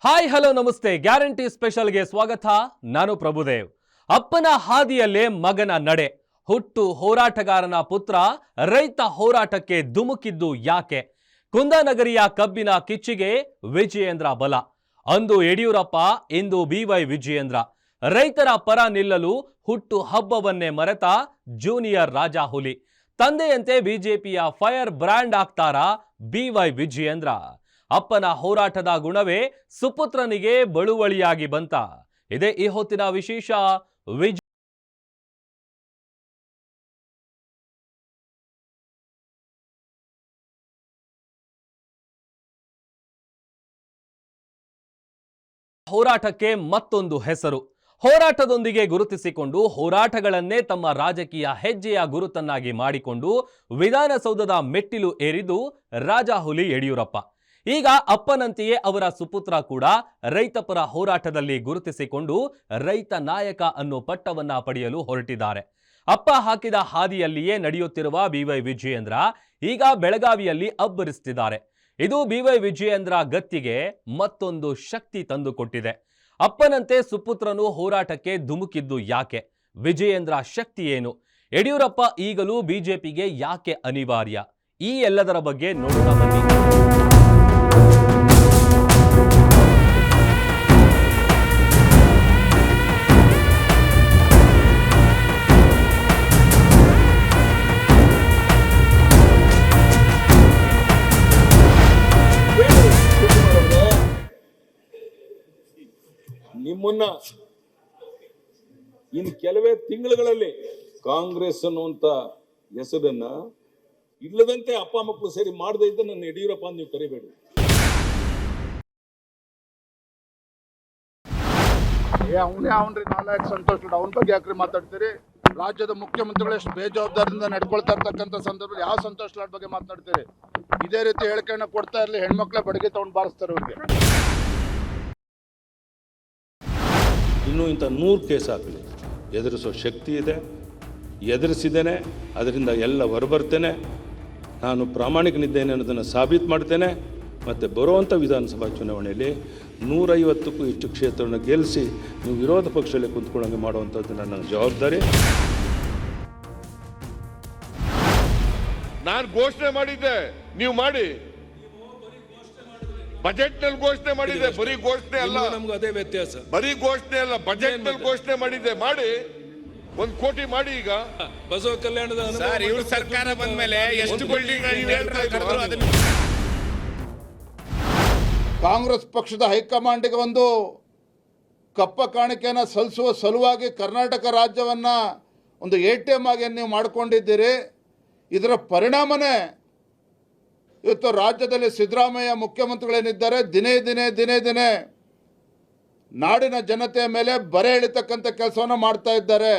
Hi hello ನಮಸ್ತೆ. Guarantee ಸ್ಪೆಷಲ್ಗೆ ಸ್ವಾಗತ. ನಾನು ಪ್ರಭುದೇವ್. ಅಪ್ಪನ ಹಾದಿಯಲ್ಲೇ ಮಗನ ನಡೆ. ಹುಟ್ಟು ಹೋರಾಟಗಾರನ ಪುತ್ರ ರೈತ ಹೋರಾಟಕ್ಕೆ ಧುಮುಕಿದ್ದು ಯಾಕೆ? ಕುಂದಾನಗರಿಯ ಕಬ್ಬಿನ ಕಿಚ್ಚಿಗೆ ವಿಜಯೇಂದ್ರ ಬಲ. ಅಂದು ಯಡಿಯೂರಪ್ಪ, ಇಂದು BY ವಿಜಯೇಂದ್ರ. ರೈತರ ಪರ ನಿಲ್ಲಲು ಹುಟ್ಟು ಹಬ್ಬವನ್ನೇ ಮರೆತ ಜೂನಿಯರ್ ರಾಜಾ ಹುಲಿ. ತಂದೆಯಂತೆ ಬಿಜೆಪಿಯ ಫೈರ್ ಬ್ರ್ಯಾಂಡ್ ಆಗ್ತಾರಾ BY ವಿಜಯೇಂದ್ರ? ಅಪ್ಪನ ಹೋರಾಟದ ಗುಣವೇ ಸುಪುತ್ರನಿಗೆ ಬಳುವಳಿಯಾಗಿ ಬಂತ? ಇದೇ ಈ ಹೊತ್ತಿನ ವಿಶೇಷ. ಹೋರಾಟಕ್ಕೆ ಮತ್ತೊಂದು ಹೆಸರು. ಹೋರಾಟದೊಂದಿಗೆ ಗುರುತಿಸಿಕೊಂಡು ಹೋರಾಟಗಳನ್ನೇ ತಮ್ಮ ರಾಜಕೀಯ ಹೆಜ್ಜೆಯ ಗುರುತನ್ನಾಗಿ ಮಾಡಿಕೊಂಡು ವಿಧಾನಸೌಧದ ಮೆಟ್ಟಿಲು ಏರಿದ್ದು ರಾಜಾಹುಲಿ ಯಡಿಯೂರಪ್ಪ. ಈಗ ಅಪ್ಪನಂತೆಯೇ ಅವರ ಸುಪುತ್ರ ಕೂಡ ರೈತಪರ ಹೋರಾಟದಲ್ಲಿ ಗುರುತಿಸಿಕೊಂಡು ರೈತ ನಾಯಕ ಅನ್ನೋ ಪಟ್ಟವನ್ನ ಪಡೆಯಲು ಹೊರಟಿದ್ದಾರೆ. ಅಪ್ಪ ಹಾಕಿದ ಹಾದಿಯಲ್ಲಿಯೇ ನಡೆಯುತ್ತಿರುವ BY ವಿಜಯೇಂದ್ರ ಈಗ ಬೆಳಗಾವಿಯಲ್ಲಿ ಅಬ್ಬರಿಸುತ್ತಿದ್ದಾರೆ. ಇದು BY ವಿಜಯೇಂದ್ರ ಗತ್ತಿಗೆ ಮತ್ತೊಂದು ಶಕ್ತಿ ತಂದುಕೊಟ್ಟಿದೆ. ಅಪ್ಪನಂತೆ ಸುಪುತ್ರನು ಹೋರಾಟಕ್ಕೆ ಧುಮುಕಿದ್ದು ಯಾಕೆ? ವಿಜಯೇಂದ್ರ ಶಕ್ತಿ ಏನು? ಯಡಿಯೂರಪ್ಪ ಈಗಲೂ ಬಿಜೆಪಿಗೆ ಯಾಕೆ ಅನಿವಾರ್ಯ? ಈ ಎಲ್ಲದರ ಬಗ್ಗೆ ನೋಡೋಣ ಬನ್ನಿ. ನಿಮ್ಮನ್ನ ಇನ್ನು ಕೆಲವೇ ತಿಂಗಳುಗಳಲ್ಲಿ ಕಾಂಗ್ರೆಸ್ ಅನ್ನುವಂತ ಹೆಸರನ್ನ ಇಲ್ಲದಂತೆ ಅಪ್ಪ ಮಕ್ಕಳು ಸೇರಿ ಮಾಡದೇ ಇದ್ದ ನನ್ನ ಯಡಿಯೂರಪ್ಪ ಅಂತ ನೀವು ಕರಿಬೇಡಿ. ಅವನ್ರಿ ನಾಲಾಯಕ್ ಸಂತೋಷ್ ಅವನ ಬಗ್ಗೆ ಯಾಕ್ರಿ ಮಾತಾಡ್ತೀರಿ? ರಾಜ್ಯದ ಮುಖ್ಯಮಂತ್ರಿಗಳು ಎಷ್ಟು ಬೇಜವಾಬ್ದಾರಿಯಿಂದ ನಡ್ಕೊಳ್ತಾ ಇರ್ತಕ್ಕಂಥ ಸಂದರ್ಭದಲ್ಲಿ ಯಾವ ಸಂತೋಷ್ ಲಾಡ್ ಬಗ್ಗೆ ಮಾತಾಡ್ತೀರಿ? ಇದೇ ರೀತಿ ಹೇಳಿಕೆಯನ್ನ ಕೊಡ್ತಾ ಇರಲಿ, ಹೆಣ್ಮಕ್ಳ ಬಡಗಿ ತಗೊಂಡು ಬಾರಿಸ್ತಾರೆ ಅವ್ರಿಗೆ. ಇನ್ನೂ ಇಂಥ 100 ಕೇಸ್ ಹಾಕಲಿ, ಎದುರಿಸೋ ಶಕ್ತಿ ಇದೆ, ಎದುರಿಸಿದ್ದೇನೆ, ಅದರಿಂದ ಎಲ್ಲ ಹೊರಬರ್ತೇನೆ. ನಾನು ಪ್ರಾಮಾಣಿಕನಿದ್ದೇನೆ ಅನ್ನೋದನ್ನು ಸಾಬೀತು ಮಾಡ್ತೇನೆ. ಮತ್ತು ಬರುವಂಥ ವಿಧಾನಸಭಾ ಚುನಾವಣೆಯಲ್ಲಿ 150ಕ್ಕೂ ಹೆಚ್ಚು ಕ್ಷೇತ್ರವನ್ನು ಗೆಲ್ಲಿಸಿ ನೀವು ವಿರೋಧ ಪಕ್ಷದಲ್ಲಿ ಕುಂತ್ಕೊಳ್ಳೋಂಗೆ ಮಾಡುವಂಥದ್ದು ನನ್ನ ಜವಾಬ್ದಾರಿ. ನಾನು ಘೋಷಣೆ ಮಾಡಿದ್ದೆ, ನೀವು ಮಾಡಿ. ಬಜೆಟ್ ನಲ್ಲಿ ಘೋಷಣೆ ಮಾಡಿದೆ, ಬರೀ ಘೋಷಣೆ ಅಲ್ಲ. ನಮ್ಗೆ ಅದೇ ವ್ಯತ್ಯಾಸ, ಬರೀ ಘೋಷಣೆ ಅಲ್ಲ, ಬಜೆಟ್ ನಲ್ಲಿ ಘೋಷಣೆ ಮಾಡಿದ್ದೆ. ಮಾಡಿ 1 ಕೋಟಿ ಮಾಡಿ. ಈಗ ಬಸವ ಕಲ್ಯಾಣದ ಇವ್ರ ಸರ್ಕಾರ ಬಂದ್ಮೇಲೆ ಎಷ್ಟು ಬಿಲ್ಡಿಂಗ್ ಕಾಂಗ್ರೆಸ್ ಪಕ್ಷದ ಹೈಕಮಾಂಡ್ಗೆ ಒಂದು ಕಪ್ಪ ಕಾಣಿಕೆಯನ್ನು ಸಲ್ಲಿಸುವ ಸಲುವಾಗಿ ಕರ್ನಾಟಕ ರಾಜ್ಯವನ್ನ ಒಂದು ATM ಆಗಿ ನೀವು ಮಾಡಿಕೊಂಡಿದ್ದೀರಿ. ಇದರ ಪರಿಣಾಮನೇ ಇವತ್ತು ರಾಜ್ಯದಲ್ಲಿ ಸಿದ್ದರಾಮಯ್ಯ ಮುಖ್ಯಮಂತ್ರಿಗಳೇನಿದ್ದಾರೆ ದಿನೇ ದಿನೇ ನಾಡಿನ ಜನತೆಯ ಮೇಲೆ ಬರೆ ಎಳಿತಕ್ಕಂಥ ಕೆಲಸವನ್ನು ಮಾಡ್ತಾ ಇದ್ದಾರೆ.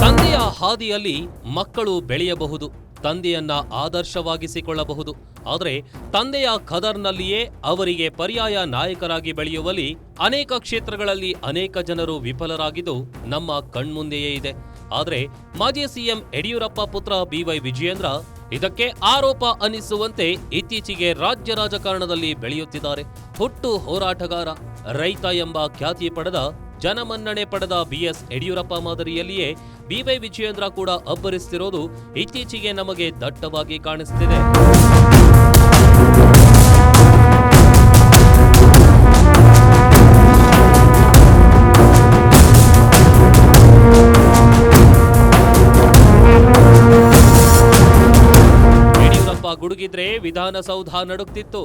ತಂದೆಯ ಹಾದಿಯಲ್ಲಿ ಮಕ್ಕಳು ಬೆಳೆಯಬಹುದು, ತಂದೆಯನ್ನ ಆದರ್ಶವಾಗಿಸಿಕೊಳ್ಳಬಹುದು. ಆದರೆ ತಂದೆಯ ಖದರ್ನಲ್ಲಿಯೇ ಅವರಿಗೆ ಪರ್ಯಾಯ ನಾಯಕರಾಗಿ ಬೆಳೆಯುವಲ್ಲಿ ಅನೇಕ ಕ್ಷೇತ್ರಗಳಲ್ಲಿ ಅನೇಕ ಜನರು ವಿಫಲರಾಗಿದ್ದು ನಮ್ಮ ಕಣ್ಮುಂದೆಯೇ ಇದೆ. ಆದರೆ ಮಾಜಿ CM ಯಡಿಯೂರಪ್ಪ ಪುತ್ರ BY ವಿಜಯೇಂದ್ರ ಇದಕ್ಕೆ ಆರೋಪ ಅನ್ನಿಸುವಂತೆ ಇತ್ತೀಚೆಗೆ ರಾಜ್ಯ ರಾಜಕಾರಣದಲ್ಲಿ ಬೆಳೆಯುತ್ತಿದ್ದಾರೆ. ಹುಟ್ಟು ಹೋರಾಟಗಾರ, ರೈತ ಎಂಬ ಖ್ಯಾತಿ ಪಡೆದ, ಜನಮನ್ನಣೆ ಪಡೆದ BS ಯಡಿಯೂರಪ್ಪ ಮಾದರಿಯಲ್ಲಿಯೇ BY ವಿಜಯೇಂದ್ರ ಕೂಡ ಅಬ್ಬರಿಸುತ್ತಿರೋದು ಇತ್ತೀಚೆಗೆ ನಮಗೆ ದಟ್ಟವಾಗಿ ಕಾಣಿಸುತ್ತಿದೆ. ಯಡಿಯೂರಪ್ಪ ಗುಡುಗಿದ್ರೆ ವಿಧಾನಸೌಧ ನಡುಗ್ತಿತ್ತು.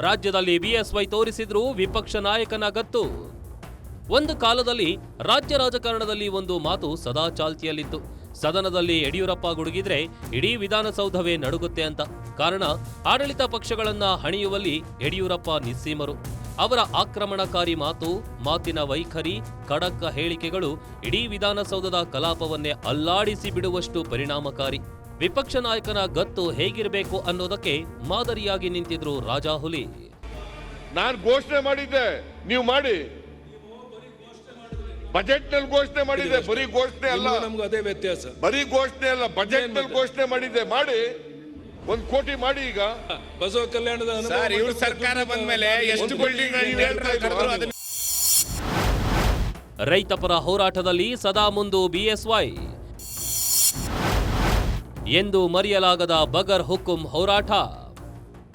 ರಾಜ್ಯದಲ್ಲಿ BSY ತೋರಿಸಿದ್ರು ವಿಪಕ್ಷ ನಾಯಕನ ಗತ್ತು. ಒಂದು ಕಾಲದಲ್ಲಿ ರಾಜ್ಯ ರಾಜಕಾರಣದಲ್ಲಿ ಒಂದು ಮಾತು ಸದಾ ಚಾಲ್ತಿಯಲ್ಲಿತ್ತು. ಸದನದಲ್ಲಿ ಯಡಿಯೂರಪ್ಪ ಗುಡುಗಿದ್ರೆ ಇಡೀ ವಿಧಾನಸೌಧವೇ ನಡುಗುತ್ತೆ ಅಂತ. ಕಾರಣ, ಆಡಳಿತ ಪಕ್ಷಗಳನ್ನ ಹಣಿಯುವಲ್ಲಿ ಯಡಿಯೂರಪ್ಪ ನಿಸ್ಸೀಮರು. ಅವರ ಆಕ್ರಮಣಕಾರಿ ಮಾತು, ಮಾತಿನ ವೈಖರಿ, ಖಡಕ್ ಹೇಳಿಕೆಗಳು ಇಡೀ ವಿಧಾನಸೌಧದ ಕಲಾಪವನ್ನೇ ಅಲ್ಲಾಡಿಸಿ ಬಿಡುವಷ್ಟು ಪರಿಣಾಮಕಾರಿ. ವಿಪಕ್ಷ ನಾಯಕನ ಗತ್ತು ಹೇಗಿರಬೇಕು ಅನ್ನೋದಕ್ಕೆ ಮಾದರಿಯಾಗಿ ನಿಂತಿದ್ರು ರಾಜಾಹುಲಿ. ನಾನು ಘೋಷಣೆ ಮಾಡಿದ್ದೆ, ನೀವು ಮಾಡಿ. ಬಜೆಟ್ ನಲ್ಲಿ ಘೋಷಣೆ ಮಾಡಿದೆ, ಬರೀ ಘೋಷಣೆ ಅಲ್ಲ, ನಮ್ಗೆ ಅದೇ ವ್ಯತ್ಯಾಸ. ಬರೀ ಘೋಷಣೆ ಅಲ್ಲ, ಬಜೆಟ್ ನಲ್ಲಿ ಘೋಷಣೆ ಮಾಡಿದೆ. ಮಾಡಿ 1 ಕೋಟಿ ಮಾಡಿ. ಈಗ ಬಸವ ಕಲ್ಯಾಣದ ಸರ್ ಇವ್ರ ಸರ್ಕಾರ ಬಂದ್ಮೇಲೆ ಎಷ್ಟು ಬಿಲ್ಡಿಂಗ್ ರೈತಪರ ಹೋರಾಟದಲ್ಲಿ ಸದಾ ಮುಂದು ಬಿಎಸ್ವೈ. ಎಂದು ಮರೆಯಲಾಗದ ಬಗರ್ ಹುಕುಂ ಹೋರಾಟ.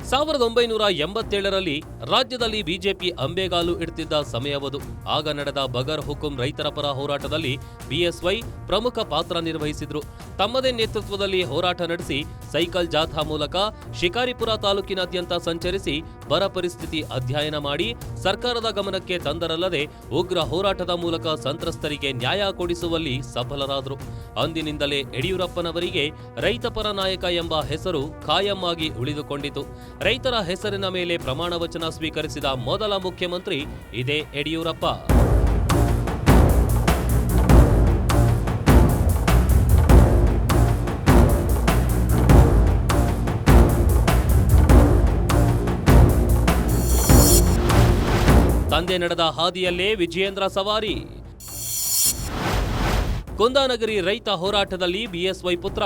1987ರಲ್ಲಿ ರಾಜ್ಯದಲ್ಲಿ ಬಿಜೆಪಿ ಅಂಬೆಗಾಲು ಇಡ್ತಿದ್ದ ಸಮಯವದು. ಆಗ ನಡೆದ ಬಗರ್ ಹುಕುಂ ರೈತರ ಪರ ಹೋರಾಟದಲ್ಲಿ ಬಿಎಸ್ವೈ ಪ್ರಮುಖ ಪಾತ್ರ ನಿರ್ವಹಿಸಿದ್ರು. ತಮ್ಮದೇ ನೇತೃತ್ವದಲ್ಲಿ ಹೋರಾಟ ನಡೆಸಿ ಸೈಕಲ್ ಜಾಥಾ ಮೂಲಕ ಶಿಕಾರಿಪುರ ತಾಲೂಕಿನಾದ್ಯಂತ ಸಂಚರಿಸಿ ಬರ ಪರಿಸ್ಥಿತಿ ಅಧ್ಯಯನ ಮಾಡಿ ಸರ್ಕಾರದ ಗಮನಕ್ಕೆ ತಂದರಲ್ಲದೆ ಉಗ್ರ ಹೋರಾಟದ ಮೂಲಕ ಸಂತ್ರಸ್ತರಿಗೆ ನ್ಯಾಯ ಕೊಡಿಸುವಲ್ಲಿ ಸಫಲರಾದರು. ಅಂದಿನಿಂದಲೇ ಯಡಿಯೂರಪ್ಪನವರಿಗೆ ರೈತಪರ ನಾಯಕ ಎಂಬ ಹೆಸರು ಖಾಯಂ ಆಗಿ ಉಳಿದುಕೊಂಡಿತು. ರೈತರ ಹೆಸರಿನ ಮೇಲೆ ಪ್ರಮಾಣ ವಚನ ಸ್ವೀಕರಿಸಿದ ಮೊದಲ ಮುಖ್ಯಮಂತ್ರಿ ಇದೇ ಯಡಿಯೂರಪ್ಪ. ತಂದೆ ನಡೆದ ಹಾದಿಯಲ್ಲೇ ವಿಜಯೇಂದ್ರ ಸವಾರಿ. ಕುಂದಾನಗರಿ ರೈತ ಹೋರಾಟದಲ್ಲಿ ಬಿಎಸ್ವೈ ಪುತ್ರ.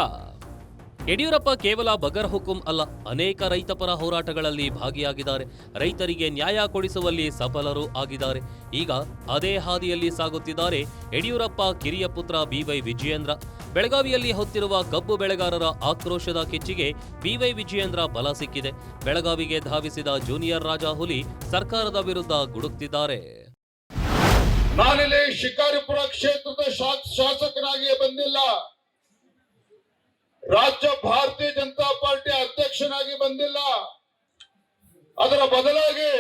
ಯಡಿಯೂರಪ್ಪ ಕೇವಲ ಬಗರ್ ಹುಕುಂ ಅಲ್ಲ, ಅನೇಕ ರೈತಪರ ಹೋರಾಟಗಳಲ್ಲಿ ಭಾಗಿಯಾಗಿದ್ದಾರೆ. ರೈತರಿಗೆ ನ್ಯಾಯ ಕೊಡಿಸುವಲ್ಲಿ ಸಫಲರೂ ಆಗಿದ್ದಾರೆ. ಈಗ ಅದೇ ಹಾದಿಯಲ್ಲಿ ಸಾಗುತ್ತಿದ್ದಾರೆ ಯಡಿಯೂರಪ್ಪ ಕಿರಿಯ ಪುತ್ರ ಬಿವೈ ವಿಜಯೇಂದ್ರ. ಬೆಳಗಾವಿಯಲ್ಲಿ ಹೊತ್ತಿರುವ ಕಬ್ಬು ಬೆಳೆಗಾರರ ಆಕ್ರೋಶದ ಕಿಚ್ಚಿಗೆ ಬಿವೈ ವಿಜಯೇಂದ್ರ ಬಲ ಸಿಕ್ಕಿದೆ. ಬೆಳಗಾವಿಗೆ ಧಾವಿಸಿದ ಜೂನಿಯರ್ ರಾಜಾ ಹುಲಿ ಸರ್ಕಾರದ ವಿರುದ್ಧ ಗುಡುಕ್ತಿದ್ದಾರೆ. ನಾನಿಲ್ಲಿ ಶಿಕಾರಿಪುರ ಕ್ಷೇತ್ರದ ಶಾಸಕನಾಗಿಯೇ ಬಂದಿಲ್ಲ, ರಾಜ್ಯ ಭಾರತೀಯ ಜನತಾ ಪಾರ್ಟಿ ಅಧ್ಯಕ್ಷನಾಗಿ ಬಂದಿಲ್ಲ. ಅದರ ಬದಲಾಗಿ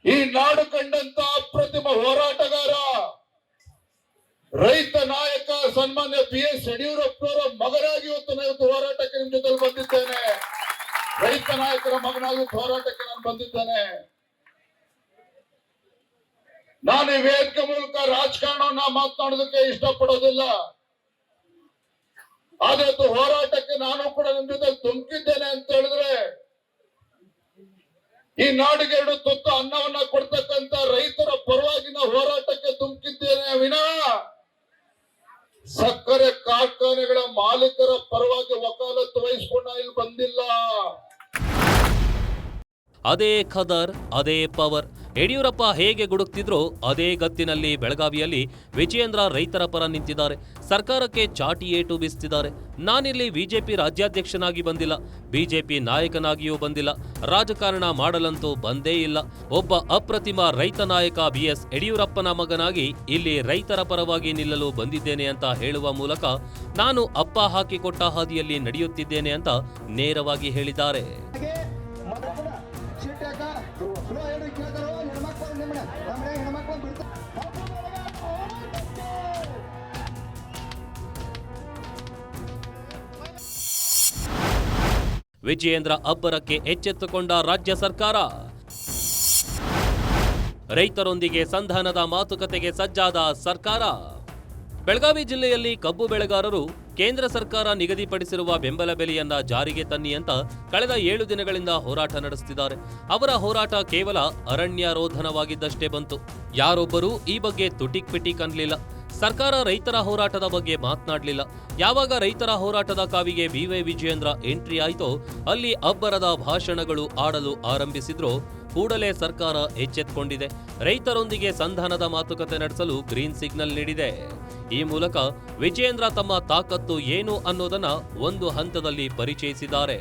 ಈ ನಾಡು ಕಂಡಂತ ಅಪ್ರತಿಮ ಹೋರಾಟಗಾರ, ರೈತ ನಾಯಕ ಸನ್ಮಾನ್ಯ BS ಯಡಿಯೂರಪ್ಪನವರ ಮಗನಾಗಿ ಇವತ್ತು ಹೋರಾಟಕ್ಕೆ ನಿಮ್ ಜೊತೆ ಬಂದಿದ್ದೇನೆ. ರೈತ ನಾಯಕರ ಮಗನಾಗಿ ಹೋರಾಟಕ್ಕೆ ನಾನು ಬಂದಿದ್ದೇನೆ. ನಾನು ಈ ವೇದಿಕೆ ಮೂಲಕ ರಾಜಕಾರಣವನ್ನ ಮಾತನಾಡೋದಕ್ಕೆ ಇಷ್ಟಪಡೋದಿಲ್ಲ. ಆದ್ರೆ ಹೋರಾಟಕ್ಕೆ ನಾನು ಕೂಡ ನಿಮ್ ಜೊತೆ ತುಮಕಿದ್ದೇನೆ ಅಂತ ಹೇಳಿದ್ರೆ, ಈ ನಾಡಿಗೆ 2 ತುತ್ತು ಅನ್ನವನ್ನ ಕೊಡ್ತಕ್ಕಂತ ರೈತರ ಪರವಾಗಿನ ಹೋರಾಟಕ್ಕೆ ತುಮಕಿದ್ದೇನೆ ವಿನಃ ಸಕ್ಕರೆ ಕಾರ್ಖಾನೆಗಳ ಮಾಲೀಕರ ಪರವಾಗಿ ವಕಾಲತ್ತು ವಹಿಸಿಕೊಂಡ ಇಲ್ಲಿ ಬಂದಿಲ್ಲ. ಅದೇ ಖದರ್, ಅದೇ ಪವರ್. ಯಡಿಯೂರಪ್ಪ ಹೇಗೆ ಗುಡುಕ್ತಿದ್ರೋ ಅದೇ ಗತ್ತಿನಲ್ಲಿ ಬೆಳಗಾವಿಯಲ್ಲಿ ವಿಜಯೇಂದ್ರ ರೈತರ ಪರ ನಿಂತಿದ್ದಾರೆ. ಸರ್ಕಾರಕ್ಕೆ ಚಾಟಿ ಏಟು ಬೀಸ್ತಿದ್ದಾರೆ. ನಾನಿಲ್ಲಿ ಬಿಜೆಪಿ ರಾಜ್ಯಾಧ್ಯಕ್ಷನಾಗಿ ಬಂದಿಲ್ಲ, ಬಿಜೆಪಿ ನಾಯಕನಾಗಿಯೂ ಬಂದಿಲ್ಲ, ರಾಜಕಾರಣ ಮಾಡಲಂತೂ ಬಂದೇ ಇಲ್ಲ. ಒಬ್ಬ ಅಪ್ರತಿಮ ರೈತ ನಾಯಕ BS ಯಡಿಯೂರಪ್ಪನ ಮಗನಾಗಿ ಇಲ್ಲಿ ರೈತರ ಪರವಾಗಿ ನಿಲ್ಲಲು ಬಂದಿದ್ದೇನೆ ಅಂತ ಹೇಳುವ ಮೂಲಕ ನಾನು ಅಪ್ಪ ಹಾಕಿಕೊಟ್ಟ ಹಾದಿಯಲ್ಲಿ ನಡೆಯುತ್ತಿದ್ದೇನೆ ಅಂತ ನೇರವಾಗಿ ಹೇಳಿದ್ದಾರೆ. ವಿಜಯೇಂದ್ರ ಅಬ್ಬರಕ್ಕೆ ಎಚ್ಚೆತ್ತುಕೊಂಡ ರಾಜ್ಯ ಸರ್ಕಾರ. ರೈತರೊಂದಿಗೆ ಸಂಧಾನದ ಮಾತುಕತೆಗೆ ಸಜ್ಜಾದ ಸರ್ಕಾರ. ಬೆಳಗಾವಿ ಜಿಲ್ಲೆಯಲ್ಲಿ ಕಬ್ಬು ಬೆಳೆಗಾರರು ಕೇಂದ್ರ ಸರ್ಕಾರ ನಿಗದಿಪಡಿಸಿರುವ ಬೆಂಬಲ ಬೆಲೆಯನ್ನ ಜಾರಿಗೆ ತನ್ನಿ ಅಂತ ಕಳೆದ 7 ದಿನಗಳಿಂದ ಹೋರಾಟ ನಡೆಸುತ್ತಿದ್ದಾರೆ. ಅವರ ಹೋರಾಟ ಕೇವಲ ಅರಣ್ಯಾರೋಧನವಾಗಿದ್ದಷ್ಟೇ ಬಂತು. ಯಾರೊಬ್ಬರೂ ಈ ಬಗ್ಗೆ ತುಟಿಕ್ ಪಿಟಿಕ್ ಅನ್ಲಿಲ್ಲ. ಸರ್ಕಾರ ರೈತರ ಹೋರಾಟದ ಬಗ್ಗೆ ಮಾತನಾಡಲಿಲ್ಲ. ಯಾವಾಗ ರೈತರ ಹೋರಾಟದ ಕಾವಿಗೆ ಬಿವೈ ವಿಜಯೇಂದ್ರ ಎಂಟ್ರಿ ಆಯಿತೋ ಅಲ್ಲಿ ಅಬ್ಬರದ ಭಾಷಣಗಳು ಆಡಲು ಆರಂಭಿಸಿದ್ರು. ಕೂಡಲೇ ಸರ್ಕಾರ ಎಚ್ಚೆತ್ತುಕೊಂಡಿದೆ. ರೈತರೊಂದಿಗೆ ಸಂಧಾನದ ಮಾತುಕತೆ ನಡೆಸಲು ಗ್ರೀನ್ ಸಿಗ್ನಲ್ ನೀಡಿದೆ. ಈ ಮೂಲಕ ವಿಜಯೇಂದ್ರ ತಮ್ಮ ತಾಕತ್ತು ಏನು ಅನ್ನೋದನ್ನ ಒಂದು ಹಂತದಲ್ಲಿ ಪರಿಚಯಿಸಿದ್ದಾರೆ.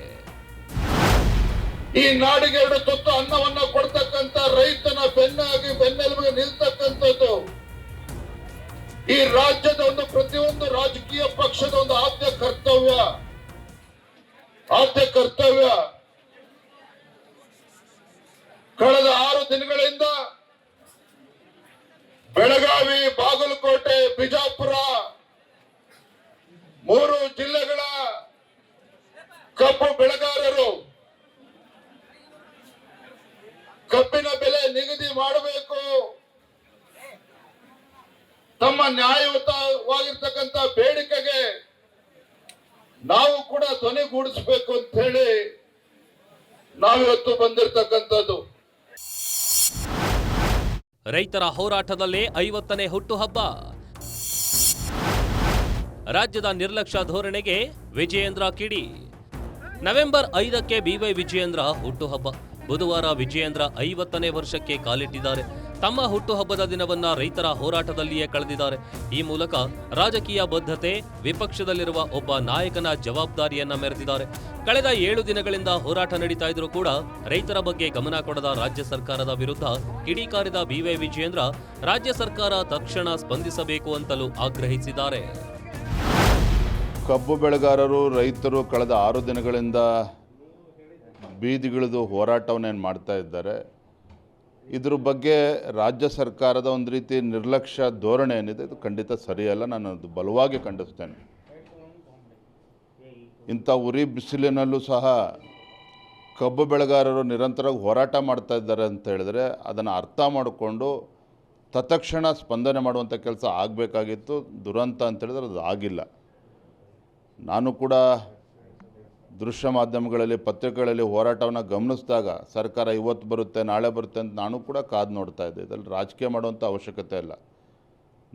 ಈ ನಾಡಿಗೆ 2 ತುತ್ತು ಅನ್ನವನ್ನ ಕೊಡ್ತಕ್ಕಂತ ರೈತನ ಬೆನ್ನೆಲುಬಿಗೆ ನಿಲ್ತಕ್ಕಂಥದ್ದು ಈ ರಾಜ್ಯದ ಪ್ರತಿಯೊಂದು ರಾಜಕೀಯ ಪಕ್ಷದ ಆದ್ಯ ಕರ್ತವ್ಯ. ಕಳೆದ 6 ದಿನಗಳಿಂದ ಬೆಳಗಾವಿ, ಬಾಗಲಕೋಟೆ, ಬಿಜಾಪುರ 3 ಜಿಲ್ಲೆಗಳ ಕಬ್ಬು ಬೆಳೆಗಾರರು ಕಬ್ಬಿನ ಬೆಲೆ ನಿಗದಿ ಮಾಡಬೇಕು, ತಮ್ಮ ನ್ಯಾಯಯುತವಾಗಿರ್ತಕ್ಕಂಥ ಬೇಡಿಕೆಗೆ ನಾವು ಕೂಡ ಧ್ವನಿಗೂಡಿಸಬೇಕು ಅಂತ ಹೇಳಿ ನಾವಿವತ್ತು ಬಂದಿರತಕ್ಕಂಥದ್ದು. ರೈತರ ಹೋರಾಟದಲ್ಲೇ 50ನೇ ಹುಟ್ಟುಹಬ್ಬ. ರಾಜ್ಯದ ನಿರ್ಲಕ್ಷ್ಯ ಧೋರಣೆಗೆ ವಿಜಯೇಂದ್ರ ಕಿಡಿ. ನವೆಂಬರ್ 5ಕ್ಕೆ ಬಿವೈ ವಿಜಯೇಂದ್ರ ಹುಟ್ಟುಹಬ್ಬ. ಬುಧವಾರ ವಿಜಯೇಂದ್ರ 50ನೇ ವರ್ಷಕ್ಕೆ ಕಾಲಿಟ್ಟಿದ್ದಾರೆ. ತಮ್ಮ ಹುಟ್ಟುಹಬ್ಬದ ದಿನವನ್ನ ರೈತರ ಹೋರಾಟದಲ್ಲಿಯೇ ಕಳೆದಿದ್ದಾರೆ. ಈ ಮೂಲಕ ರಾಜಕೀಯ ಬದ್ಧತೆ, ವಿಪಕ್ಷದಲ್ಲಿರುವ ಒಬ್ಬ ನಾಯಕನ ಜವಾಬ್ದಾರಿಯನ್ನ ಮೆರೆದಿದ್ದಾರೆ. ಕಳೆದ 7 ದಿನಗಳಿಂದ ಹೋರಾಟ ನಡೀತಾ ಇದ್ರೂ ಕೂಡ ರೈತರ ಬಗ್ಗೆ ಗಮನ ಕೊಡದ ರಾಜ್ಯ ಸರ್ಕಾರದ ವಿರುದ್ಧ ಕಿಡಿಕಾರಿದ ಬಿವೈ ವಿಜಯೇಂದ್ರ ರಾಜ್ಯ ಸರ್ಕಾರ ತಕ್ಷಣ ಸ್ಪಂದಿಸಬೇಕು ಅಂತಲೂ ಆಗ್ರಹಿಸಿದ್ದಾರೆ. ಕಬ್ಬು ಬೆಳೆಗಾರರು ರೈತರು ಕಳೆದ 6 ದಿನಗಳಿಂದ ಬೀದಿಗಿಳಿದು ಹೋರಾಟವನ್ನೇನು ಮಾಡ್ತಾ ಇದ್ದಾರೆ. ಇದ್ರ ಬಗ್ಗೆ ರಾಜ್ಯ ಸರ್ಕಾರದ ಒಂದು ರೀತಿ ನಿರ್ಲಕ್ಷ್ಯ ಧೋರಣೆ ಏನಿದೆ ಇದು ಖಂಡಿತ ಸರಿಯಲ್ಲ. ನಾನು ಅದು ಬಲವಾಗಿ ಖಂಡಿಸ್ತೇನೆ. ಇಂಥ ಉರಿ ಬಿಸಿಲಿನಲ್ಲೂ ಸಹ ಕಬ್ಬು ಬೆಳೆಗಾರರು ನಿರಂತರವಾಗಿ ಹೋರಾಟ ಮಾಡ್ತಾ ಇದ್ದಾರೆ ಅಂತ ಹೇಳಿದ್ರೆ ಅದನ್ನು ಅರ್ಥ ಮಾಡಿಕೊಂಡು ತತ್ಕ್ಷಣ ಸ್ಪಂದನೆ ಮಾಡುವಂಥ ಕೆಲಸ ಆಗಬೇಕಾಗಿತ್ತು. ದುರಂತ ಅಂತ ಹೇಳಿದ್ರೆ ಅದು ಆಗಿಲ್ಲ. ನಾನು ಕೂಡ ದೃಶ್ಯ ಮಾಧ್ಯಮಗಳಲ್ಲಿ, ಪತ್ರಿಕೆಗಳಲ್ಲಿ ಹೋರಾಟವನ್ನು ಗಮನಿಸಿದಾಗ ಸರ್ಕಾರ ಇವತ್ತು ಬರುತ್ತೆ, ನಾಳೆ ಬರುತ್ತೆ ಅಂತ ನಾನು ಕೂಡ ಕಾದು ನೋಡ್ತಾ ಇದ್ದೆ. ಇದರಲ್ಲಿ ರಾಜಕೀಯ ಮಾಡುವಂಥ ಅವಶ್ಯಕತೆ ಇಲ್ಲ.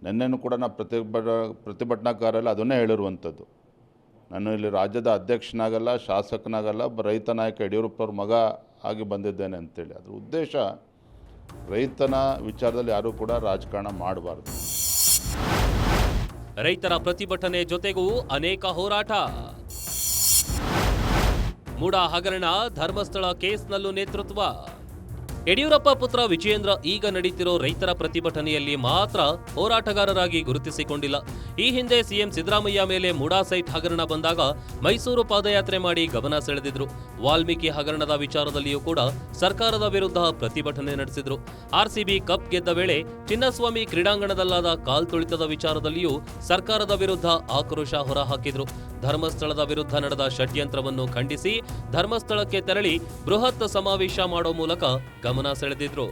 ನಿನ್ನೆನೂ ಕೂಡ ನಾನು ಪ್ರತಿಭಟನಾಕಾರರಲ್ಲಿ ಅದನ್ನೇ ಹೇಳಿರುವಂಥದ್ದು. ನಾನು ಇಲ್ಲಿ ರಾಜ್ಯದ ಅಧ್ಯಕ್ಷನಾಗಲ್ಲ, ಶಾಸಕನಾಗಲ್ಲ, ರೈತ ನಾಯಕ ಯಡಿಯೂರಪ್ಪವ್ರ ಮಗ ಆಗಿ ಬಂದಿದ್ದೇನೆ ಅಂತೇಳಿ. ಅದರ ಉದ್ದೇಶ ರೈತನ ವಿಚಾರದಲ್ಲಿ ಯಾರೂ ಕೂಡ ರಾಜಕಾರಣ ಮಾಡಬಾರ್ದು. ರೈತರ ಪ್ರತಿಭಟನೆ ಜೊತೆಗೂ ಅನೇಕ ಹೋರಾಟ. ಮೂಡಾ ಹಗರಣ, ಧರ್ಮಸ್ಥಳ ಕೇಸ್ನಲ್ಲೂ ನೇತೃತ್ವ. ಯಡಿಯೂರಪ್ಪ ಪುತ್ರ ವಿಜಯೇಂದ್ರ ಈಗ ನಡೀತಿರೋ ರೈತರ ಪ್ರತಿಭಟನೆಯಲ್ಲಿ ಮಾತ್ರ ಹೋರಾಟಗಾರರಾಗಿ ಗುರುತಿಸಿಕೊಂಡಿಲ್ಲ. ಈ ಹಿಂದೆ ಸಿಎಂ ಸಿದ್ದರಾಮಯ್ಯ ಮೇಲೆ ಮೂಡಾ ಸೈಟ್ ಹಗರಣ ಬಂದಾಗ ಮೈಸೂರು ಪಾದಯಾತ್ರೆ ಮಾಡಿ ಗಮನ ಸೆಳೆದಿದ್ರು. ವಾಲ್ಮೀಕಿ ಹಗರಣದ ವಿಚಾರದಲ್ಲಿಯೂ ಕೂಡ ಸರ್ಕಾರದ ವಿರುದ್ಧ ಪ್ರತಿಭಟನೆ ನಡೆಸಿದ್ರು. ಆರ್ಸಿಬಿ ಕಪ್ ಗೆದ್ದ ವೇಳೆ ಚಿನ್ನಸ್ವಾಮಿ ಕ್ರೀಡಾಂಗಣದಲ್ಲಾದ ಕಾಲ್ತುಳಿತದ ವಿಚಾರದಲ್ಲಿಯೂ ಸರ್ಕಾರದ ವಿರುದ್ಧ ಆಕ್ರೋಶ ಹೊರಹಾಕಿದ್ರು. ಧರ್ಮಸ್ಥಳದ ವಿರುದ್ಧ ನಡೆದ ಷಡ್ಯಂತ್ರವನ್ನು ಖಂಡಿಸಿ ಧರ್ಮಸ್ಥಳಕ್ಕೆ ತೆರಳಿ ಬೃಹತ್ ಸಮಾವೇಶ ಮಾಡೋ ಮೂಲಕ ಗಮನ ಸೆಳೆದಿದ್ರು.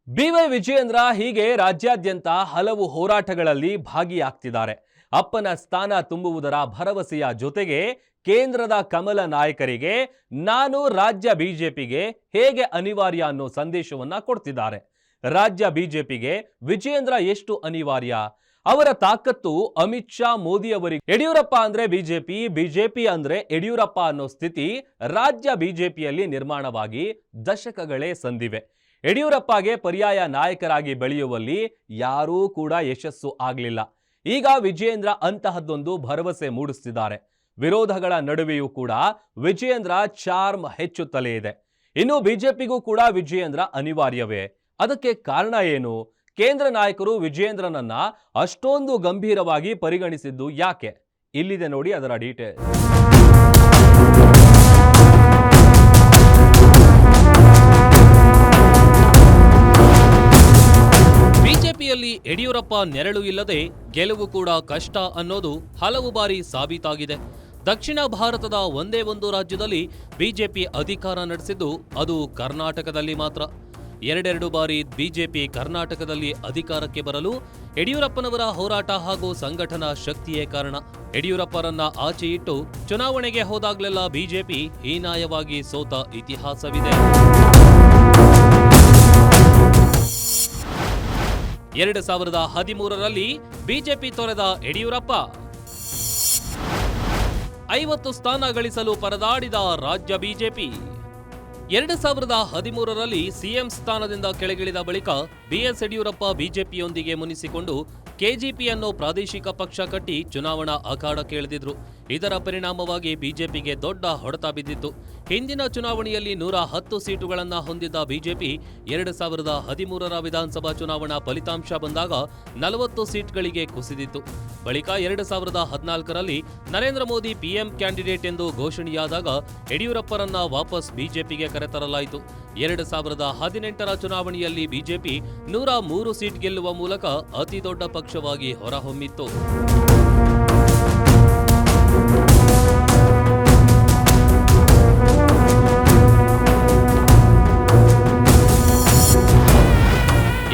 ಬಿವೈ ವಿಜಯೇಂದ್ರ ಹೀಗೆ ರಾಜ್ಯಾದ್ಯಂತ ಹಲವು ಹೋರಾಟಗಳಲ್ಲಿ ಭಾಗಿಯಾಗ್ತಿದ್ದಾರೆ. ಅಪ್ಪನ ಸ್ಥಾನ ತುಂಬುವುದರ ಭರವಸೆಯ ಜೊತೆಗೆ ಕೇಂದ್ರದ ಕಮಲ ನಾಯಕರಿಗೆ ನಾನು ರಾಜ್ಯ ಬಿಜೆಪಿಗೆ ಹೇಗೆ ಅನಿವಾರ್ಯ ಅನ್ನೋ ಸಂದೇಶವನ್ನ ಕೊಡ್ತಿದ್ದಾರೆ. ರಾಜ್ಯ ಬಿಜೆಪಿಗೆ ವಿಜಯೇಂದ್ರ ಎಷ್ಟು ಅನಿವಾರ್ಯ? ಅವರ ತಾಕತ್ತು ಅಮಿತ್ ಶಾ, ಮೋದಿ ಅವರಿಗೆ. ಯಡಿಯೂರಪ್ಪ ಅಂದ್ರೆ ಬಿಜೆಪಿ, ಬಿಜೆಪಿ ಅಂದ್ರೆ ಯಡಿಯೂರಪ್ಪ ಅನ್ನೋ ಸ್ಥಿತಿ ರಾಜ್ಯ ಬಿಜೆಪಿಯಲ್ಲಿ ನಿರ್ಮಾಣವಾಗಿ ದಶಕಗಳೇ ಸಂದಿವೆ. ಯಡಿಯೂರಪ್ಪಗೆ ಪರ್ಯಾಯ ನಾಯಕರಾಗಿ ಬೆಳೆಯುವಲ್ಲಿ ಯಾರೂ ಕೂಡ ಯಶಸ್ಸು ಆಗಲಿಲ್ಲ. ಈಗ ವಿಜಯೇಂದ್ರ ಅಂತಹದ್ದೊಂದು ಭರವಸೆ ಮೂಡಿಸುತ್ತಿದ್ದಾರೆ. ವಿರೋಧಗಳ ನಡುವೆಯೂ ಕೂಡ ವಿಜಯೇಂದ್ರ ಚಾರ್ಮ್ ಹೆಚ್ಚುತ್ತಲೇ ಇದೆ. ಇನ್ನು ಬಿಜೆಪಿಗೂ ಕೂಡ ವಿಜಯೇಂದ್ರ ಅನಿವಾರ್ಯವೇ? ಅದಕ್ಕೆ ಕಾರಣ ಏನು? ಕೇಂದ್ರ ನಾಯಕರು ವಿಜಯೇಂದ್ರನನ್ನ ಅಷ್ಟೊಂದು ಗಂಭೀರವಾಗಿ ಪರಿಗಣಿಸಿದ್ದು ಯಾಕೆ? ಇಲ್ಲಿದೆ ನೋಡಿ ಅದರ ಡೀಟೇಲ್. ಬಿಜೆಪಿಯಲ್ಲಿ ಯಡಿಯೂರಪ್ಪ ನೆರಳು ಇಲ್ಲದೆ ಗೆಲುವು ಕೂಡ ಕಷ್ಟ ಅನ್ನೋದು ಹಲವು ಬಾರಿ ಸಾಬೀತಾಗಿದೆ. ದಕ್ಷಿಣ ಭಾರತದ ಒಂದೇ ಒಂದು ರಾಜ್ಯದಲ್ಲಿ ಬಿಜೆಪಿ ಅಧಿಕಾರ ನಡೆಸಿದ್ದು ಅದು ಕರ್ನಾಟಕದಲ್ಲಿ ಮಾತ್ರ. 2 ಬಾರಿ ಬಿಜೆಪಿ ಕರ್ನಾಟಕದಲ್ಲಿ ಅಧಿಕಾರಕ್ಕೆ ಬರಲು ಯಡಿಯೂರಪ್ಪನವರ ಹೋರಾಟ ಹಾಗೂ ಸಂಘಟನಾ ಶಕ್ತಿಯೇ ಕಾರಣ. ಯಡಿಯೂರಪ್ಪರನ್ನ ಆಚೆ ಇಟ್ಟು ಚುನಾವಣೆಗೆ ಹೋದಾಗಲೆಲ್ಲ ಬಿಜೆಪಿ ಹೀನಾಯವಾಗಿ ಸೋತ ಇತಿಹಾಸವಿದೆ. 2013ರಲ್ಲಿ ಬಿಜೆಪಿ ತೊರೆದ ಯಡಿಯೂರಪ್ಪ 50 ಸ್ಥಾನ ಗಳಿಸಲು ಪರದಾಡಿದ ರಾಜ್ಯ ಬಿಜೆಪಿ. 2013ರಲ್ಲಿ ಸಿಎಂ ಸ್ಥಾನದಿಂದ ಕೆಳಗಿಳಿದ ಬಳಿಕ ಬಿಎಸ್ ಯಡಿಯೂರಪ್ಪ ಬಿಜೆಪಿಯೊಂದಿಗೆ ಮುನಿಸಿಕೊಂಡು ಕೆಜಿಪಿ ಅನ್ನೋ ಪ್ರಾದೇಶಿಕ ಪಕ್ಷ ಕಟ್ಟಿ ಚುನಾವಣಾ ಅಖಾಡಕ್ಕೆ ಇಳಿದಿದ್ರು. ಇದರ ಪರಿಣಾಮವಾಗಿ ಬಿಜೆಪಿಗೆ ದೊಡ್ಡ ಹೊಡೆತ ಬಿದ್ದಿತ್ತು. ಹಿಂದಿನ ಚುನಾವಣೆಯಲ್ಲಿ 110 ಸೀಟುಗಳನ್ನ ಹೊಂದಿದ್ದ ಬಿಜೆಪಿ 2013ರ ವಿಧಾನಸಭಾ ಚುನಾವಣಾ ಫಲಿತಾಂಶ ಬಂದಾಗ 40 ಸೀಟ್ಗಳಿಗೆ ಕುಸಿದಿತ್ತು. ಬಳಿಕ 2014ರಲ್ಲಿ ನರೇಂದ್ರ ಮೋದಿ ಪಿಎಂ ಕ್ಯಾಂಡಿಡೇಟ್ ಎಂದು ಘೋಷಣೆಯಾದಾಗ ಯಡಿಯೂರಪ್ಪರನ್ನ ವಾಪಸ್ ಬಿಜೆಪಿಗೆ ಕರೆತರಲಾಯಿತು. 2018ರ ಚುನಾವಣೆಯಲ್ಲಿ ಬಿಜೆಪಿ 103 ಸೀಟ್ ಗೆಲ್ಲುವ ಮೂಲಕ ಅತಿ ದೊಡ್ಡ ಪಕ್ಷವಾಗಿ ಹೊರಹೊಮ್ಮಿತ್ತು.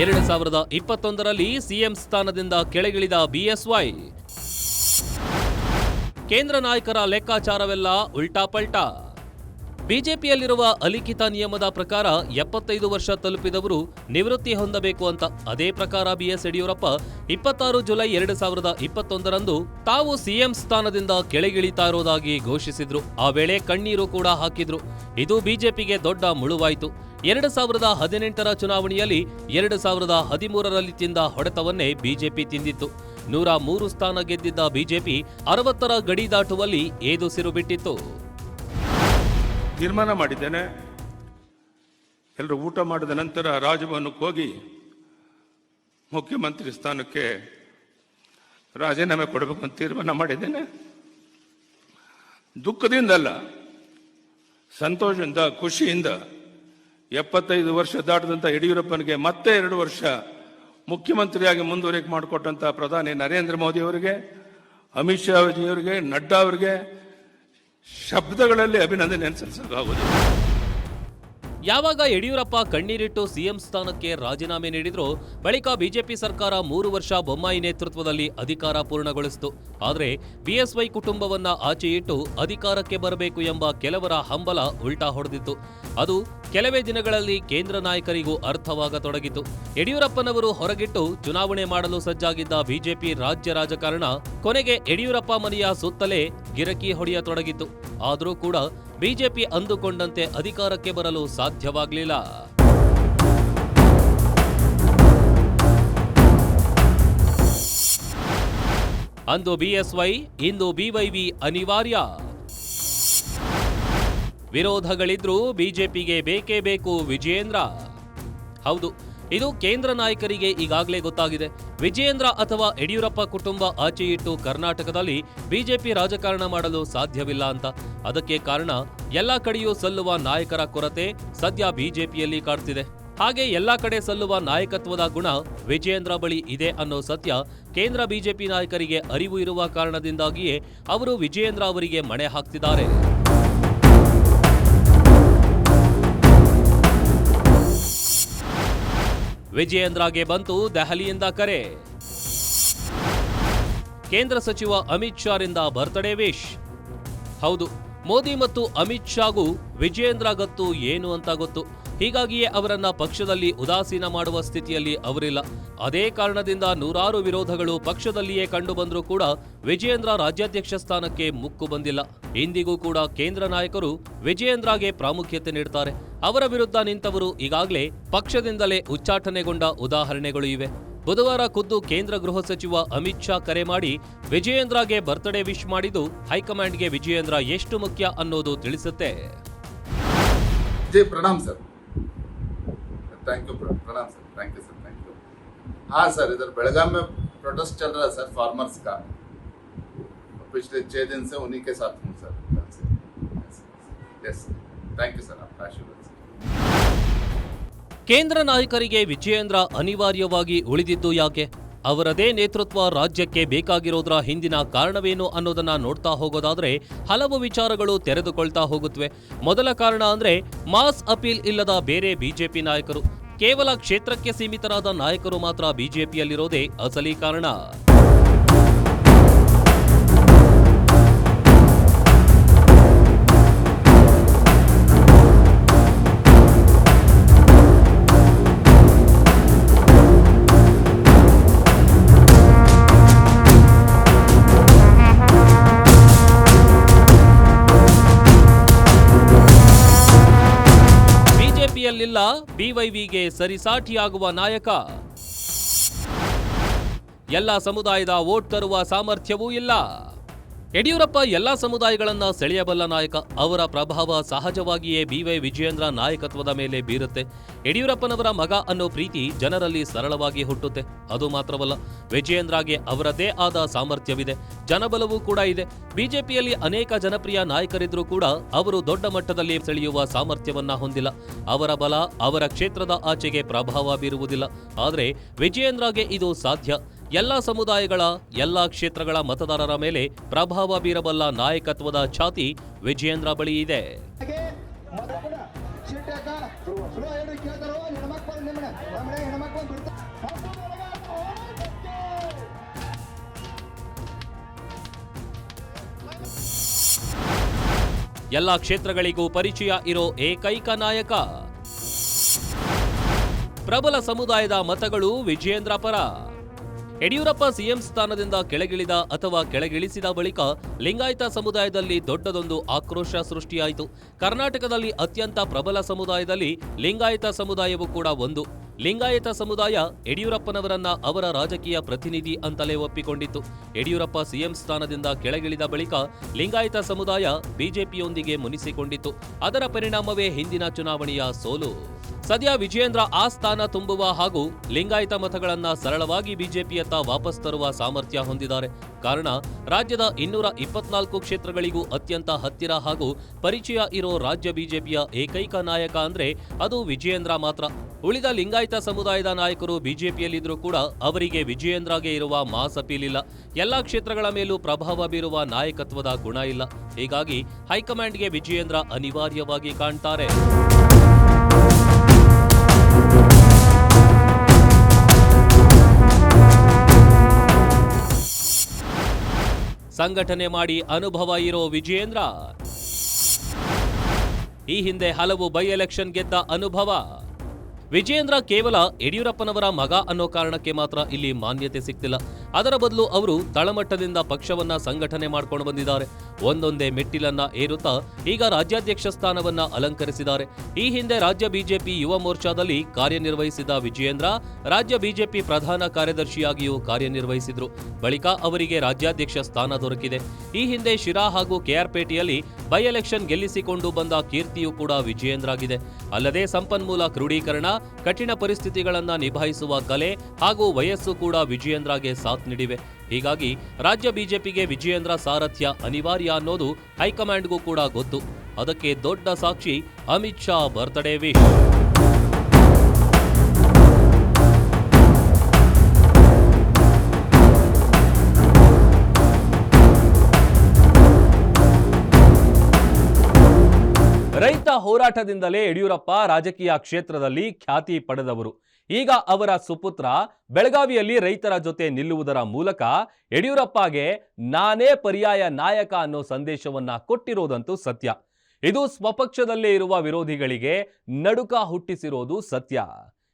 2021ರಲ್ಲಿ ಸಿಎಂ ಸ್ಥಾನದಿಂದ ಕೆಳಗಿಳಿದ ಬಿಎಸ್ವೈ. ಕೇಂದ್ರ ನಾಯಕರ ಲೆಕ್ಕಾಚಾರವೆಲ್ಲ ಉಲ್ಟಾಪಲ್ಟಾ. ಬಿಜೆಪಿಯಲ್ಲಿರುವ ಅಲಿಖಿತ ನಿಯಮದ ಪ್ರಕಾರ 75 ವರ್ಷ ತಲುಪಿದವರು ನಿವೃತ್ತಿ ಹೊಂದಬೇಕು ಅಂತ. ಅದೇ ಪ್ರಕಾರ ಬಿಎಸ್ ಯಡಿಯೂರಪ್ಪ 26 ಜುಲೈ 2021ರಂದು ತಾವು ಸಿಎಂ ಸ್ಥಾನದಿಂದ ಕೆಳಗಿಳಿತಾ ಇರೋದಾಗಿ ಘೋಷಿಸಿದ್ರು. ಆ ವೇಳೆ ಕಣ್ಣೀರು ಕೂಡ ಹಾಕಿದ್ರು. ಇದು ಬಿಜೆಪಿಗೆ ದೊಡ್ಡ ಮುಳುವಾಯಿತು. 2018ರ ಚುನಾವಣೆಯಲ್ಲಿ 2013ರಲ್ಲಿ ತಿಂದ ಹೊಡೆತವನ್ನೇ ಬಿಜೆಪಿ ತಿಂದಿತ್ತು. 103 ಸ್ಥಾನ ಗೆದ್ದಿದ್ದ ಬಿಜೆಪಿ 60ರ ಗಡಿ ದಾಟುವಲ್ಲಿ ಏದುಸಿರು ಬಿಟ್ಟಿತ್ತು. ತೀರ್ಮಾನ ಮಾಡಿದ್ದೇನೆ, ಎಲ್ಲರೂ ಊಟ ಮಾಡಿದ ನಂತರ ರಾಜಭವನಕ್ಕೆ ಹೋಗಿ ಮುಖ್ಯಮಂತ್ರಿ ಸ್ಥಾನಕ್ಕೆ ರಾಜೀನಾಮೆ ಕೊಡಬೇಕು ಅಂತ ತೀರ್ಮಾನ ಮಾಡಿದ್ದೇನೆ. ದುಃಖದಿಂದಲ್ಲ, ಸಂತೋಷದಿಂದ, ಖುಷಿಯಿಂದ 75 ವರ್ಷ ದಾಟದಂಥ ಯಡಿಯೂರಪ್ಪನಿಗೆ ಮತ್ತೆ 2 ವರ್ಷ ಮುಖ್ಯಮಂತ್ರಿಯಾಗಿ ಮುಂದುವರಿಕೆ ಮಾಡಿಕೊಟ್ಟಂಥ ಪ್ರಧಾನಿ ನರೇಂದ್ರ ಮೋದಿ ಅವರಿಗೆ, ಅಮಿತ್ ಶಾ ಅವರಿಗೆ, ನಡ್ಡಾ ಅವರಿಗೆ ಶಬ್ದಗಳಲ್ಲಿ ಅಭಿನಂದನೆ ಸಲ್ಲಿಸಬೇಕಾಗುವುದು. ಯಾವಾಗ ಯಡಿಯೂರಪ್ಪ ಕಣ್ಣೀರಿಟ್ಟು ಸಿಎಂ ಸ್ಥಾನಕ್ಕೆ ರಾಜೀನಾಮೆ ನೀಡಿದ್ರು, ಬಳಿಕ ಬಿಜೆಪಿ ಸರ್ಕಾರ 3 ವರ್ಷ ಬೊಮ್ಮಾಯಿ ನೇತೃತ್ವದಲ್ಲಿ ಅಧಿಕಾರ ಪೂರ್ಣಗೊಳಿಸಿತು. ಆದರೆ ಬಿಎಸ್ವೈ ಕುಟುಂಬವನ್ನ ಆಚೆ ಇಟ್ಟು ಅಧಿಕಾರಕ್ಕೆ ಬರಬೇಕು ಎಂಬ ಕೆಲವರ ಹಂಬಲ ಉಲ್ಟಾ ಹೊಡೆದಿತ್ತು. ಅದು ಕೆಲವೇ ದಿನಗಳಲ್ಲಿ ಕೇಂದ್ರ ನಾಯಕರಿಗೂ ಅರ್ಥವಾಗತೊಡಗಿತು. ಯಡಿಯೂರಪ್ಪನವರು ಹೊರಗಿಟ್ಟು ಚುನಾವಣೆ ಮಾಡಲು ಸಜ್ಜಾಗಿದ್ದ ಬಿಜೆಪಿ ರಾಜ್ಯ ರಾಜಕಾರಣ ಕೊನೆಗೆ ಯಡಿಯೂರಪ್ಪ ಮನೆಯ ಸುತ್ತಲೇ ಗಿರಕಿ ಹೊಡೆಯತೊಡಗಿತು. ಆದರೂ ಕೂಡ ಬಿಜೆಪಿ ಅಂದುಕೊಂಡಂತೆ ಅಧಿಕಾರಕ್ಕೆ ಬರಲು ಸಾಧ್ಯವಾಗಲಿಲ್ಲ. ಅಂದು ಬಿಎಸ್ವೈ, ಇಂದು ಬಿವೈವಿ ಅನಿವಾರ್ಯ. ವಿರೋಧಗಳಿದ್ರೂ ಬಿಜೆಪಿಗೆ ಬೇಕೇ ಬೇಕು ವಿಜಯೇಂದ್ರ. ಹೌದು, ಇದು ಕೇಂದ್ರ ನಾಯಕರಿಗೆ ಈಗಾಗಲೇ ಗೊತ್ತಾಗಿದೆ. ವಿಜಯೇಂದ್ರ ಅಥವಾ ಯಡಿಯೂರಪ್ಪ ಕುಟುಂಬ ಆಚೆ ಇಟ್ಟು ಕರ್ನಾಟಕದಲ್ಲಿ ಬಿಜೆಪಿ ರಾಜಕಾರಣ ಮಾಡಲು ಸಾಧ್ಯವಿಲ್ಲ ಅಂತ. ಅದಕ್ಕೆ ಕಾರಣ ಎಲ್ಲಾ ಕಡೆಯೂ ಸಲ್ಲುವ ನಾಯಕರ ಕೊರತೆ ಸದ್ಯ ಬಿಜೆಪಿಯಲ್ಲಿ ಕಾಡ್ತಿದೆ. ಹಾಗೆ ಎಲ್ಲಾ ಕಡೆ ಸಲ್ಲುವ ನಾಯಕತ್ವದ ಗುಣ ವಿಜಯೇಂದ್ರ ಬಳಿ ಇದೆ ಅನ್ನೋ ಸತ್ಯ ಕೇಂದ್ರ ಬಿಜೆಪಿ ನಾಯಕರಿಗೆ ಅರಿವು ಇರುವ ಕಾರಣದಿಂದಾಗಿಯೇ ಅವರು ವಿಜಯೇಂದ್ರ ಅವರಿಗೆ ಮಣೆ ಹಾಕ್ತಿದ್ದಾರೆ. ವಿಜಯೇಂದ್ರಗೆ ಬಂತು ದೆಹಲಿಯಿಂದ ಕರೆ. ಕೇಂದ್ರ ಸಚಿವ ಅಮಿತ್ ಶಾರಿಂದ ಬರ್ತ್ಡೇ ವಿಶ್. ಹೌದು, ಮೋದಿ ಮತ್ತು ಅಮಿತ್ ಶಾಗೂ ವಿಜಯೇಂದ್ರ ಗತ್ತು ಏನು ಅಂತ ಗೊತ್ತು. ಹೀಗಾಗಿಯೇ ಅವರನ್ನ ಪಕ್ಷದಲ್ಲಿ ಉದಾಸೀನ ಮಾಡುವ ಸ್ಥಿತಿಯಲ್ಲಿ ಅವರಿಲ್ಲ. ಅದೇ ಕಾರಣದಿಂದ ನೂರಾರು ವಿರೋಧಗಳು ಪಕ್ಷದಲ್ಲಿಯೇ ಕಂಡು ಬಂದರೂ ಕೂಡ ವಿಜಯೇಂದ್ರ ರಾಜ್ಯಾಧ್ಯಕ್ಷ ಸ್ಥಾನಕ್ಕೆ ಮುಕ್ಕು ಬಂದಿಲ್ಲ. ಇಂದಿಗೂ ಕೂಡ ಕೇಂದ್ರ ನಾಯಕರು ವಿಜಯೇಂದ್ರಗೆ ಪ್ರಾಮುಖ್ಯತೆ ನೀಡುತ್ತಾರೆ. ಅವರ ವಿರುದ್ಧ ನಿಂತವರು ಈಗಾಗಲೇ ಪಕ್ಷದಿಂದಲೇ ಉಚ್ಚಾಟನೆಗೊಂಡ ಉದಾಹರಣೆಗಳು ಇವೆ. ಬುಧವಾರ ಖುದ್ದು ಕೇಂದ್ರ ಗೃಹ ಸಚಿವ ಅಮಿತ್ ಶಾ ಕರೆ ಮಾಡಿ ವಿಜಯೇಂದ್ರಗೆ ಬರ್ತ್ಡೇ ವಿಶ್ ಮಾಡಿದ್ದು ಹೈಕಮಾಂಡ್ಗೆ ವಿಜಯೇಂದ್ರ ಎಷ್ಟು ಮುಖ್ಯ ಅನ್ನೋದು ತಿಳಿಸುತ್ತೆ. जी प्रणाम सर, थैंक यू, प्रणाम sir, thank you sir, thank you. हाँ सर, इधर बेलगाम में प्रोटेस्ट चल रहा है सर फार्मर्स का, पिछले 6 दिन से उन्हीं के साथ हूँ sir. Yes, thank you sir, आपका आशीर्वाद सर। ಕೇಂದ್ರ ನಾಯಕರಿಗೆ ವಿಜಯೇಂದ್ರ ಅನಿವಾರ್ಯವಾಗಿ ಉಳಿದಿದ್ದು ಯಾಕೆ? ಅವರದೇ ನೇತೃತ್ವ ರಾಜ್ಯಕ್ಕೆ ಬೇಕಾಗಿರೋದ್ರ ಹಿಂದಿನ ಕಾರಣವೇನು ಅನ್ನೋದನ್ನ ನೋಡ್ತಾ ಹೋಗೋದಾದ್ರೆ ಹಲವು ವಿಚಾರಗಳು ತೆರೆದುಕೊಳ್ತಾ ಹೋಗುತ್ತವೆ. ಮೊದಲ ಕಾರಣ ಅಂದ್ರೆ ಮಾಸ್ ಅಪೀಲ್ ಇಲ್ಲದ ಬೇರೆ ಬಿಜೆಪಿ ನಾಯಕರು. ಕೇವಲ ಕ್ಷೇತ್ರಕ್ಕೆ ಸೀಮಿತರಾದ ನಾಯಕರು ಮಾತ್ರ ಬಿಜೆಪಿಯಲ್ಲಿರೋದೇ ಅಸಲಿ ಕಾರಣ. ಬಿಜೆಪಿಯಲ್ಲಿಲ್ಲ ಬಿವೈವಿಗೆ ಸರಿಸಾಟಿಯಾಗುವ ನಾಯಕ. ಎಲ್ಲ ಸಮುದಾಯದ ವೋಟ್ ತರುವ ಸಾಮರ್ಥ್ಯವೂ ಇಲ್ಲ. ಯಡಿಯೂರಪ್ಪ ಎಲ್ಲ ಸಮುದಾಯಗಳನ್ನ ಸೆಳೆಯಬಲ್ಲ ನಾಯಕ. ಅವರ ಪ್ರಭಾವ ಸಹಜವಾಗಿಯೇ ಬಿವೈ ವಿಜಯೇಂದ್ರ ನಾಯಕತ್ವದ ಮೇಲೆ ಬೀರುತ್ತೆ. ಯಡಿಯೂರಪ್ಪನವರ ಮಗ ಅನ್ನೋ ಪ್ರೀತಿ ಜನರಲ್ಲಿ ಸರಳವಾಗಿ ಹುಟ್ಟುತ್ತೆ. ಅದು ಮಾತ್ರವಲ್ಲ, ವಿಜಯೇಂದ್ರಗೆ ಅವರದೇ ಆದ ಸಾಮರ್ಥ್ಯವಿದೆ, ಜನಬಲವೂ ಕೂಡ ಇದೆ. ಬಿಜೆಪಿಯಲ್ಲಿ ಅನೇಕ ಜನಪ್ರಿಯ ನಾಯಕರಿದ್ರೂ ಕೂಡ ಅವರು ದೊಡ್ಡ ಮಟ್ಟದಲ್ಲಿ ಸೆಳೆಯುವ ಸಾಮರ್ಥ್ಯವನ್ನ ಹೊಂದಿಲ್ಲ. ಅವರ ಬಲ ಅವರ ಕ್ಷೇತ್ರದ ಆಚೆಗೆ ಪ್ರಭಾವ ಬೀರುವುದಿಲ್ಲ. ಆದರೆ ವಿಜಯೇಂದ್ರಗೆ ಇದು ಸಾಧ್ಯ. ಎಲ್ಲ ಸಮುದಾಯಗಳ ಎಲ್ಲ ಕ್ಷೇತ್ರಗಳ ಮತದಾರರ ಮೇಲೆ ಪ್ರಭಾವ ಬೀರಬಲ್ಲ ನಾಯಕತ್ವದ ಛಾತಿ ವಿಜಯೇಂದ್ರ ಬಳಿ ಇದೆ. ಎಲ್ಲ ಕ್ಷೇತ್ರಗಳಿಗೂ ಪರಿಚಯ ಇರೋ ಏಕೈಕ ನಾಯಕ. ಪ್ರಬಲ ಸಮುದಾಯದ ಮತಗಳು ವಿಜಯೇಂದ್ರ ಪರ. ಯಡಿಯೂರಪ್ಪ ಸಿಎಂ ಸ್ಥಾನದಿಂದ ಕೆಳಗಿಳಿದ ಅಥವಾ ಕೆಳಗಿಳಿಸಿದ ಬಳಿಕ ಲಿಂಗಾಯತ ಸಮುದಾಯದಲ್ಲಿ ದೊಡ್ಡದೊಂದು ಆಕ್ರೋಶ ಸೃಷ್ಟಿಯಾಯಿತು. ಕರ್ನಾಟಕದಲ್ಲಿ ಅತ್ಯಂತ ಪ್ರಬಲ ಸಮುದಾಯದಲ್ಲಿ ಲಿಂಗಾಯತ ಸಮುದಾಯವೂ ಕೂಡ ಒಂದು. ಲಿಂಗಾಯತ ಸಮುದಾಯ ಯಡಿಯೂರಪ್ಪನವರನ್ನ ಅವರ ರಾಜಕೀಯ ಪ್ರತಿನಿಧಿ ಅಂತಲೇ ಒಪ್ಪಿಕೊಂಡಿತ್ತು. ಯಡಿಯೂರಪ್ಪ ಸಿಎಂ ಸ್ಥಾನದಿಂದ ಕೆಳಗಿಳಿದ ಬಳಿಕ ಲಿಂಗಾಯತ ಸಮುದಾಯ ಬಿಜೆಪಿಯೊಂದಿಗೆ ಮುನಿಸಿಕೊಂಡಿತ್ತು. ಅದರ ಪರಿಣಾಮವೇ ಹಿಂದಿನ ಚುನಾವಣೆಯ ಸೋಲು. ಸದ್ಯ ವಿಜಯೇಂದ್ರ ಆ ಸ್ಥಾನ ತುಂಬುವ ಹಾಗೂ ಲಿಂಗಾಯತ ಮತಗಳನ್ನ ಸರಳವಾಗಿ ಬಿಜೆಪಿಯತ್ತ ವಾಪಸ್ ತರುವ ಸಾಮರ್ಥ್ಯ ಹೊಂದಿದ್ದಾರೆ. ಕಾರಣ ರಾಜ್ಯದ 224 ಕ್ಷೇತ್ರಗಳಿಗೂ ಅತ್ಯಂತ ಹತ್ತಿರ ಹಾಗೂ ಪರಿಚಯ ಇರೋ ರಾಜ್ಯ ಬಿಜೆಪಿಯ ಏಕೈಕ ನಾಯಕ ಅಂದ್ರೆ ಅದು ವಿಜಯೇಂದ್ರ ಮಾತ್ರ. ಉಳಿದ ಲಿಂಗಾಯತ ಸಮುದಾಯದ ನಾಯಕರು ಬಿಜೆಪಿಯಲ್ಲಿದ್ರೂ ಕೂಡ ಅವರಿಗೆ ವಿಜಯೇಂದ್ರಗೆ ಇರುವ ಮಾಸ್ ಅಪೀಲ್ ಇಲ್ಲ. ಎಲ್ಲಾ ಕ್ಷೇತ್ರಗಳ ಮೇಲೂ ಪ್ರಭಾವ ಬೀರುವ ನಾಯಕತ್ವದ ಗುಣ ಇಲ್ಲ. ಹೀಗಾಗಿ ಹೈಕಮಾಂಡ್ಗೆ ವಿಜಯೇಂದ್ರ ಅನಿವಾರ್ಯವಾಗಿ ಕಾಣ್ತಾರೆ. ಸಂಘಟನೆ ಮಾಡಿ ಅನುಭವ ಇರೋ ವಿಜಯೇಂದ್ರ. ಈ ಹಿಂದೆ ಹಲವು ಬೈ ಎಲೆಕ್ಷನ್ ಗೆದ್ದ ಅನುಭವ. ವಿಜಯೇಂದ್ರ ಕೇವಲ ಯಡಿಯೂರಪ್ಪನವರ ಮಗ ಅನ್ನೋ ಕಾರಣಕ್ಕೆ ಮಾತ್ರ ಇಲ್ಲಿ ಮಾನ್ಯತೆ ಸಿಗ್ತಿಲ್ಲ. ಅದರ ಬದಲು ಅವರು ತಳಮಟ್ಟದಿಂದ ಪಕ್ಷವನ್ನ ಸಂಘಟನೆ ಮಾಡ್ಕೊಂಡು ಬಂದಿದ್ದಾರೆ. ಒಂದೊಂದೇ ಮೆಟ್ಟಿಲನ್ನ ಏರುತ್ತಾ ಈಗ ರಾಜ್ಯಾಧ್ಯಕ್ಷ ಸ್ಥಾನವನ್ನ ಅಲಂಕರಿಸಿದ್ದಾರೆ. ಈ ಹಿಂದೆ ರಾಜ್ಯ ಬಿಜೆಪಿ ಯುವ ಮೋರ್ಚಾದಲ್ಲಿ ಕಾರ್ಯನಿರ್ವಹಿಸಿದ ವಿಜಯೇಂದ್ರ ರಾಜ್ಯ ಬಿಜೆಪಿ ಪ್ರಧಾನ ಕಾರ್ಯದರ್ಶಿಯಾಗಿಯೂ ಕಾರ್ಯನಿರ್ವಹಿಸಿದ್ರು. ಬಳಿಕ ಅವರಿಗೆ ರಾಜ್ಯಾಧ್ಯಕ್ಷ ಸ್ಥಾನ ದೊರಕಿದೆ. ಈ ಹಿಂದೆ ಶಿರಾ ಹಾಗೂ ಕೆಆರ್ಪೇಟೆಯಲ್ಲಿ ಬೈ ಎಲೆಕ್ಷನ್ ಗೆಲ್ಲಿಸಿಕೊಂಡು ಬಂದ ಕೀರ್ತಿಯೂ ಕೂಡ ವಿಜಯೇಂದ್ರಾಗಿದೆ. ಅಲ್ಲದೆ ಸಂಪನ್ಮೂಲ ಕ್ರೋಢೀಕರಣ, ಕಠಿಣ ಪರಿಸ್ಥಿತಿಗಳನ್ನ ನಿಭಾಯಿಸುವ ಕಲೆ ಹಾಗೂ ವಯಸ್ಸು ಕೂಡ ವಿಜಯೇಂದ್ರಗೆ ಸಾಥ್ ನೀಡಿವೆ. ಹೀಗಾಗಿ ರಾಜ್ಯ ಬಿಜೆಪಿಗೆ ವಿಜಯೇಂದ್ರ ಸಾರಥ್ಯ ಅನಿವಾರ್ಯ ಅನ್ನೋದು ಹೈಕಮಾಂಡ್ಗೂ ಕೂಡ ಗೊತ್ತು. ಅದಕ್ಕೆ ದೊಡ್ಡ ಸಾಕ್ಷಿ ಅಮಿತ್ ಶಾ ಬರ್ತ್ಡೇ ವಿಶ್. ರೈತ ಹೋರಾಟದಿಂದಲೇ ಯಡಿಯೂರಪ್ಪ ರಾಜಕೀಯ ಕ್ಷೇತ್ರದಲ್ಲಿ ಖ್ಯಾತಿ ಪಡೆದವರು. ಈಗ ಅವರ ಸುಪುತ್ರ ಬೆಳಗಾವಿಯಲ್ಲಿ ರೈತರ ಜೊತೆ ನಿಲ್ಲುವುದರ ಮೂಲಕ ಯಡಿಯೂರಪ್ಪಗೆ ನಾನೇ ಪರ್ಯಾಯ ನಾಯಕ ಅನ್ನೋ ಸಂದೇಶವನ್ನ ಕೊಟ್ಟಿರೋದಂತೂ ಸತ್ಯ. ಇದು ಸ್ವಪಕ್ಷದಲ್ಲೇ ಇರುವ ವಿರೋಧಿಗಳಿಗೆ ನಡುಕ ಹುಟ್ಟಿಸಿರೋದು ಸತ್ಯ.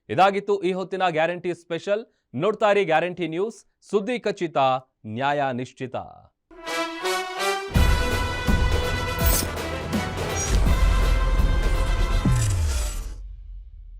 ಇದಾಗಿತ್ತು ಈ ಹೊತ್ತಿನ ಗ್ಯಾರಂಟಿ ಸ್ಪೆಷಲ್. ನೋಡ್ತಾ ಇರಿ ಗ್ಯಾರಂಟಿ ನ್ಯೂಸ್, ಸುದ್ದಿ ಖಚಿತ, ನ್ಯಾಯ ನಿಶ್ಚಿತ.